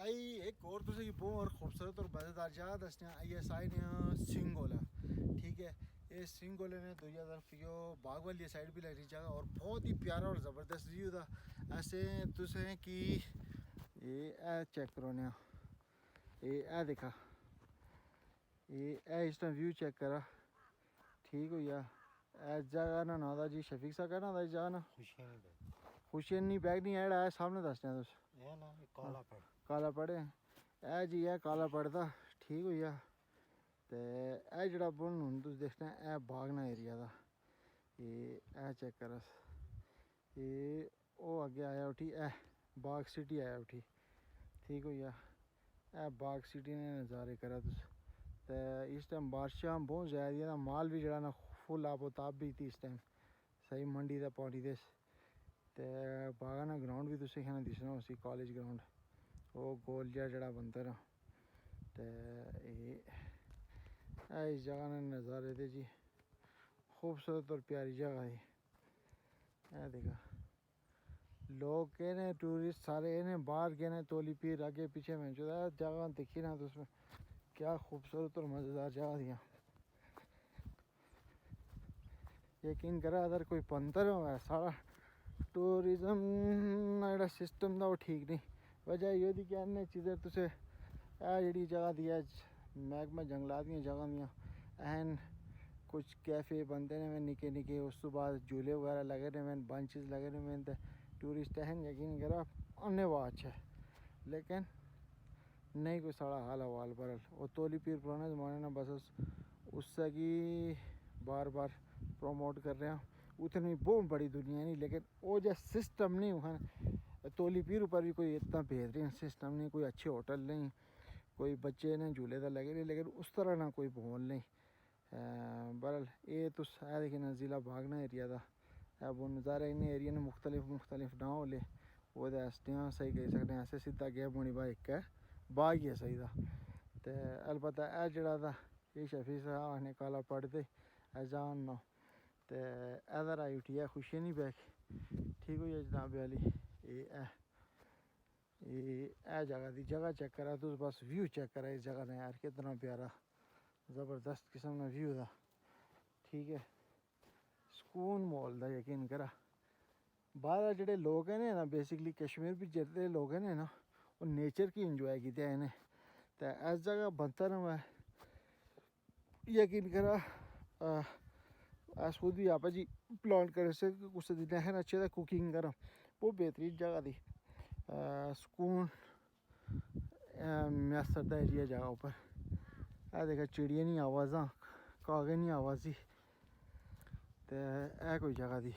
आई एक और तुझे की बहुत और खूबसूरत और मज़ेदार जगह दसने आई एस आई ने सिंगोला। ठीक है, ये सिंगोले ने 2000 यो बाग वाली साइड भी लग रही जगह और बहुत ही प्यारा और ज़बरदस्त व्यू था। ऐसे तुझे कि ये चेक करो ने ये देखा ये इस टाइम व्यू चेक करा। ठीक हो गया जगह ना ना जी शफीक सा कहना था जगह ना खुशियनी बैग नहीं ऐड आया सामने दसने तुस काला पड़े ए जी है काला पड़ता। ठीक हो गया तो यह जरा बन हूँ तुम देखना है बागना एरिया का ये चेक करस ये वो अगे आया उठी बाग सिटी आया उठी। ठीक हो गया बाग सिटी ने नज़ारे करा तुस तो इस टाइम बारिशां बहुत ज़्यादा माल भी जरा ना फुल आबोताब भी थी इस टाइम सही मंडी का पौड़ी दे तो बागा ना ग्राउंड भी तुसें खाना दिसना उसी कॉलेज ग्राउंड वो गोल जड़ा बनता ना तो इस जगह ने नज़ारे थे जी खूबसूरत और प्यारी जगह है। देखा लोग कहने टूरिस्ट सारे इन्हें बाहर कहने तोली पीर आगे पीछे में जो जगह देखी ना तो उसमें क्या खूबसूरत और मज़ेदार जगह दिया। यकीन करा अगर कोई पंतर होगा सारा टूरिज्म जो सिस्टम था वो ठीक नहीं वजह ये थी कि अन्य चीज़ें तुझे जी जगह दी है महकमा जंगलात दी जगह दियाँ एन कुछ कैफे बनते ने में निके निके उस तो बाद झूले वगैरह लगे ने में बंचेस लगे ने में तो टूरिस्ट अहन यकीन करा अन्य वाच है लेकिन नहीं कोई सारा हाल हवाल बरल और तोली पीर पुराने ज़माने ना बस उससे कि बार बार प्रमोट कर रहे हैं उतनी बहुत बड़ी दुनिया नहीं लेकिन वो जो सिस्टम नहीं वहाँ तोली पीर ऊपर भी कोई इतना बेहतरीन सिस्टम नहीं कोई अच्छे होटल नहीं कोई बच्चे ने झूले तो लगे नहीं लेकिन उस तरह ना कोई माहौल नहीं बरल ये तो देखिए ना ज़िला भागना एरिया था वो नज़ारे इन एरिया ने मुख्तलिफ ना हो ले वो हस्तियाँ सही कह सकते हैं ऐसे सीधा गया मुनी भाई एक बाग ही है सही था तो अलबत्त जड़ा था ये शफी साहब आने काला पढ़ते जान ना तो इधर आई उठी है खुशी नहीं बैग। ठीक हो गया जनाब वाली ये जगह दी जगह चेक करा तो बस व्यू चेक करा इस जगह ने यार कितना प्यारा ज़बरदस्त किस्म का व्यू था। ठीक है सुकून मोल था यकीन करा बाहर जेडे लोग हैं ना बेसिकली कश्मीर भी जितने लोग हैं ना वो नेचर की इंजॉय की इन्हें तो इस जगह बनता ना मैं यकीन करा आज खुद भी आप जी प्लान करे से कुछ दिन है अच्छे था कुकिंग करा बहुत बेहतरीन जगह थी सुकून मैसर दा एरिया जगह ऊपर देखा चिड़िया नहीं आवाज़ा कागे नहीं आवाज़ी तो कोई जगह थी।